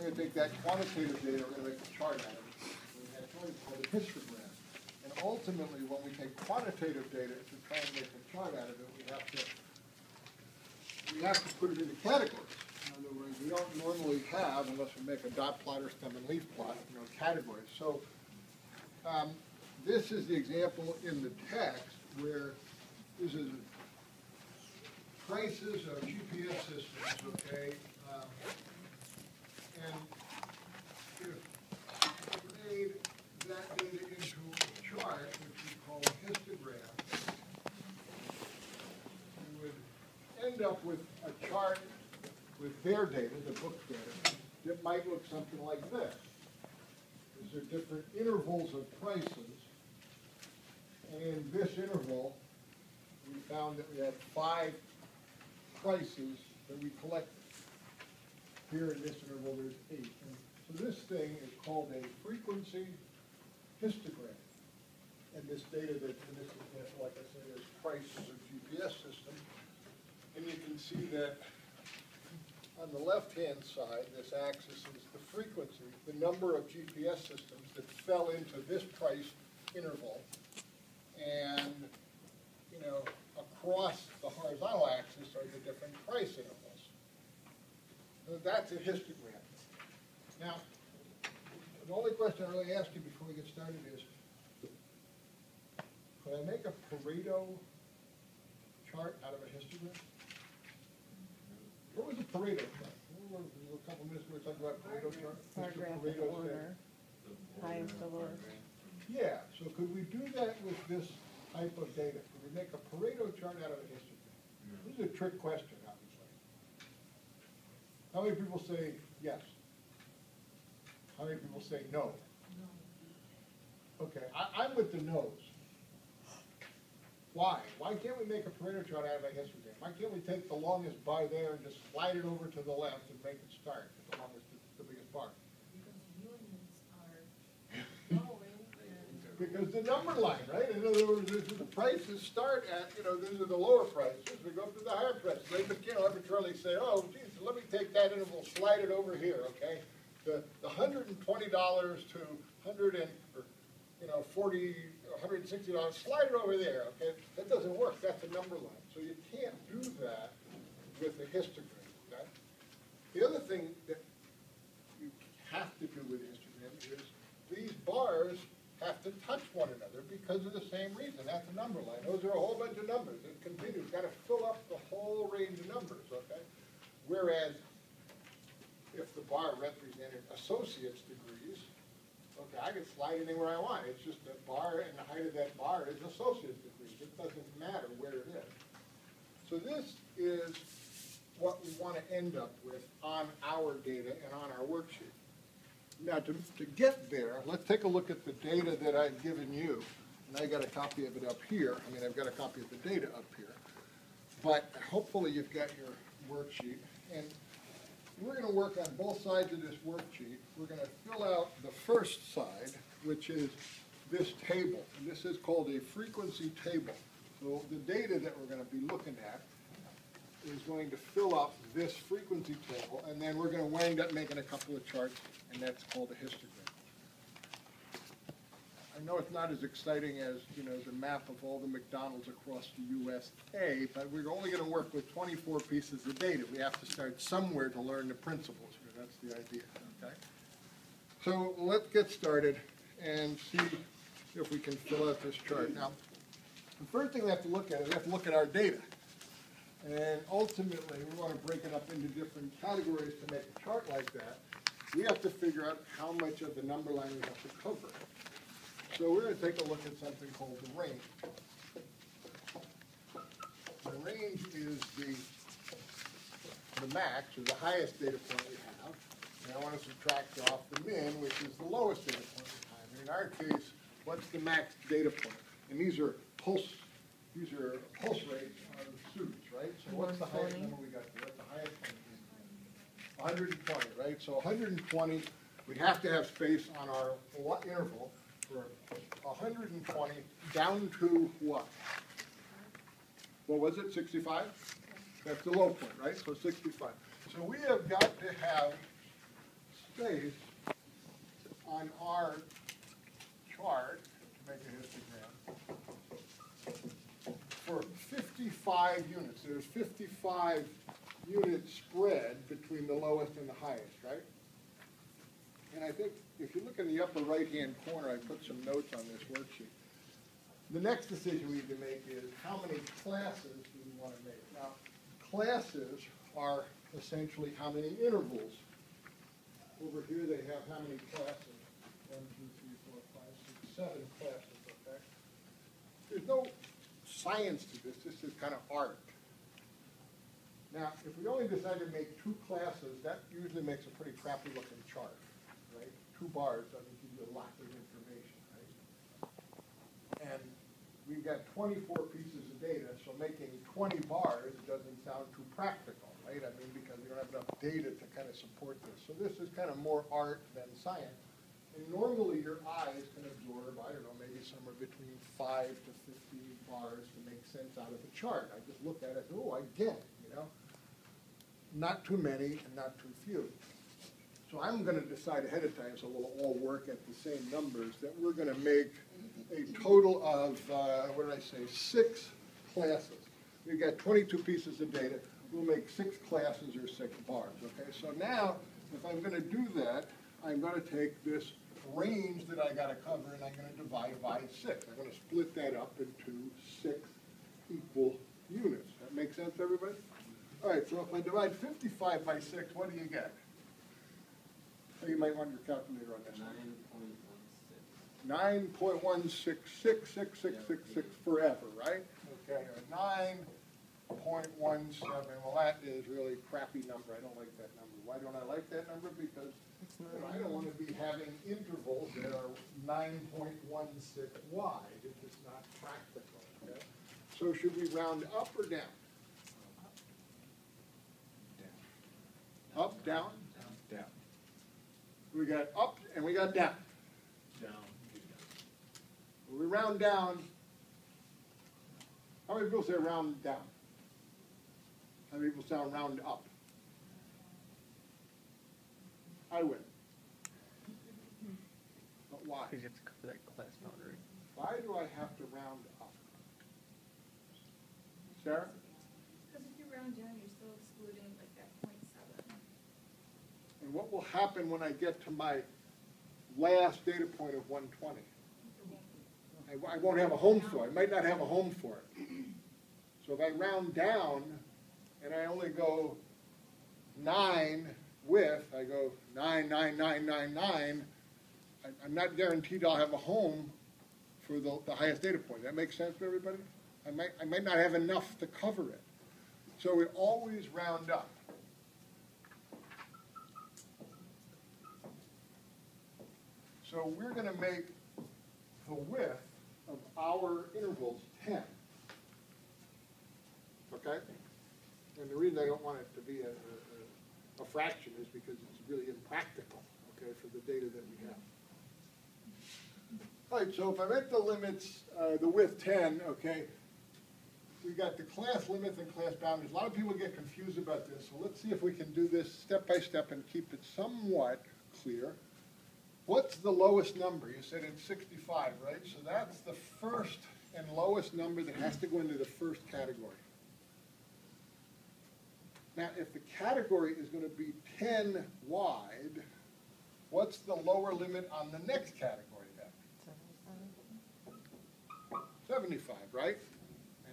going to take that quantitative data, we're going to make a chart out of it. We have something called a histogram. And ultimately, when we take quantitative data to try and make a chart out of it, we have to put it into categories. In other words, we don't normally have, unless we make a dot plot or stem and leaf plot, categories. So this is the example in the text where this is prices of GPS systems, okay? And if we made that data into a chart, which we call a histogram, we would end up with a chart with their data, the book data, that might look something like this. These are different intervals of prices, and in this interval, we found that we had 5 prices that we collected. Here in this interval, there's 8. And so this thing is called a frequency histogram. And this data that, in this example, like I said, is prices of GPS systems. And you can see that on the left-hand side, this axis is the frequency, the number of GPS systems that fell into this price interval. And, across the horizontal axis are the different price intervals. So that's a histogram. Now, the only question I really ask you before we get started is, could I make a Pareto chart out of a histogram? What was a Pareto chart? A couple minutes ago we were talking about Pareto chart. Paragraphic order, highest to lowest. Yeah, so could we do that with this type of data? Could we make a Pareto chart out of a histogram? This is a trick question, obviously. How many people say yes? How many people say no? Okay, I'm with the no's. Why? Why can't we make a Pareto chart out of a histogram? Why can't we take the longest bar there and just slide it over to the left and make it start at the longest, the biggest bar? Because units are flowing and... Because the number line, right? In other words, the prices start at, these are the lower prices. We go up to the higher prices. They can't arbitrarily say, oh, geez, let me take that interval, slide it over here, okay? The $120 to $160, slide it over there, okay? That doesn't work. That's a number line. So you can't do that with a histogram, okay? The other thing that you have to do with a histogram is these bars have to touch one another because of the same reason. That's a number line. Those are a whole bunch of numbers. It continues. You've got to fill up the whole range of numbers, okay? Whereas if the bar represented associates degrees, okay, I can slide anywhere I want. It's just the bar and the height of that bar is associates degrees. It doesn't matter where it is. So this is what we want to end up with on our data and on our worksheet. Now, to get there, let's take a look at the data that I've given you. And I got a copy of it up here. I mean, I've got a copy of the data up here. But hopefully you've got your worksheet. And we're going to work on both sides of this worksheet. We're going to fill out the first side, which is this table. And this is called a frequency table. So the data that we're going to be looking at is going to fill up this frequency table, and then we're going to wind up making a couple of charts, and that's called a histogram. I know it's not as exciting as, the map of all the McDonald's across the USA, but we're only going to work with 24 pieces of data. We have to start somewhere to learn the principles here. That's the idea, okay? So let's get started and see if we can fill out this chart. Now, the first thing we have to look at is we have to look at our data. And ultimately, we want to break it up into different categories to make a chart like that. We have to figure out how much of the number line we have to cover. So we're going to take a look at something called the range. The range is the max, or the highest data point we have. And I want to subtract off the min, which is the lowest data point we have. And in our case, what's the max data point? And these are pulse rates of suits, right? So what's the highest number we got here? What's the highest one? 120, right? So 120, we have to have space on our interval for 120 down to what? What was it, 65? That's the low point, right? So 65. So we have got to have space on our chart, to make a histogram, for 55 units. There's 55 unit spread between the lowest and the highest, right? And I think if you look in the upper right-hand corner, I put some notes on this worksheet. The next decision we need to make is how many classes do we want to make? Now, classes are essentially how many intervals. Over here they have how many classes? 1, 2, 3, 4, 5, 6, 7 classes, okay? There's no science to this. This is kind of art. Now, if we only decide to make 2 classes, that usually makes a pretty crappy looking chart, right? 2 bars doesn't give you a lot of information, right? And we've got 24 pieces of data, so making 20 bars doesn't sound too practical, right? I mean, because we don't have enough data to kind of support this. So this is kind of more art than science. And normally your eyes can absorb, I don't know, maybe somewhere between 5 to 15 bars to make sense out of a chart. I just look at it, oh, I get it, you know? Not too many and not too few. So I'm going to decide ahead of time, so we'll all work at the same numbers, that we're going to make a total of, what did I say, 6 classes. We've got 22 pieces of data. We'll make 6 classes or 6 bars, okay? So now, if I'm going to do that, I'm going to take this range that I got to cover and I'm going to divide by 6. I'm going to split that up into 6 equal units. That make sense, everybody? All right, so if I divide 55 by 6, what do you get? Oh, you might want your calculator on this. 9.1666666 forever, right? Okay, or 9.17. Well, that is really a crappy number. I don't like that number. Why don't I like that number? Because I don't want to be having intervals that are 9.16 wide. It's just not practical. Okay? So should we round up or down? Up, down? Down. We got up and we got down. Down. When we round down, how many people say round down? How many people sound round up? I win. But why? Because you have to cover that class boundary. Why do I have to round up? Sarah? Because if you round down, you're still excluding like that 0.7. And what will happen when I get to my last data point of 120? I won't have a home for it. I might not have a home for it. So if I round down and I only go 9 with, I go 9, 9, 9, 9, 9, I'm not guaranteed I'll have a home for the highest data point. That makes sense to everybody? I might not have enough to cover it. So we always round up. So we're going to make the width of our intervals 10. Okay? And the reason I don't want it to be a fraction is because it's really impractical, okay, for the data that we have. All right, so if I make the limits, the width 10, okay, we got the class limits and class boundaries. A lot of people get confused about this, so let's see if we can do this step by step and keep it somewhat clear. What's the lowest number? You said it's 65, right? So that's the first and lowest number that has to go into the first category. Now, if the category is going to be 10 wide, what's the lower limit on the next category then? 75, right?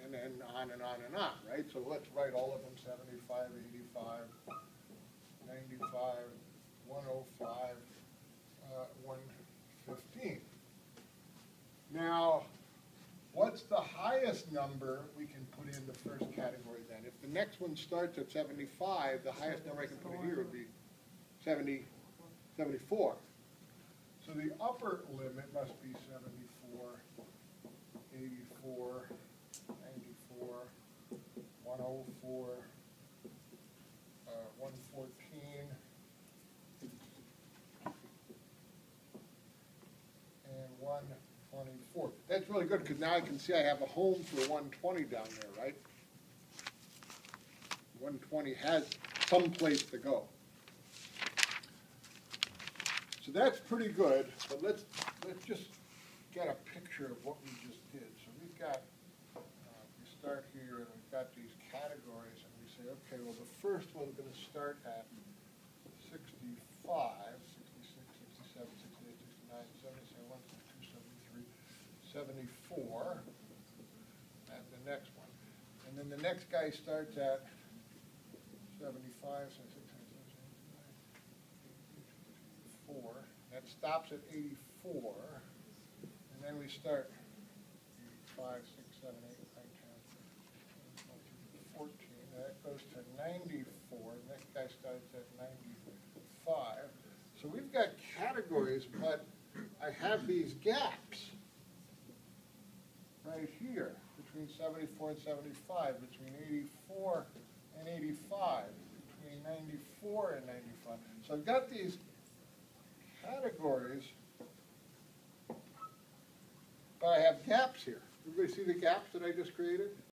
And then on and on and on, right? So let's write all of them, 75, 85, 95, 105, 115. Now, what's the highest number we can put in the first category then? If the next one starts at 75, the highest number I can put in here would be 74. So the upper limit must be 74, 84, 94, 104, 114, and 124. That's really good because now I can see I have a home for 120 down there, right? 120 has some place to go. that's pretty good, but let's just get a picture of what we just did. So we've got, we start here, and we've got these categories, and we say, okay, well, the first one's gonna start at 65, 66, 67, 68, 69, 70, 71, 72, 73, 74, and the next one. And then the next guy starts at 75, 76, 84. That stops at 84. And then we start 5, 6, 7, 8, 9, 10, 11, 12, 13, 14. That goes to 94. The next guy starts at 95. So we've got categories, but I have these gaps right here between 74 and 75, between 84 and 85, between 94 and 95. So I've got these categories, but I have gaps here. Everybody see the gaps that I just created?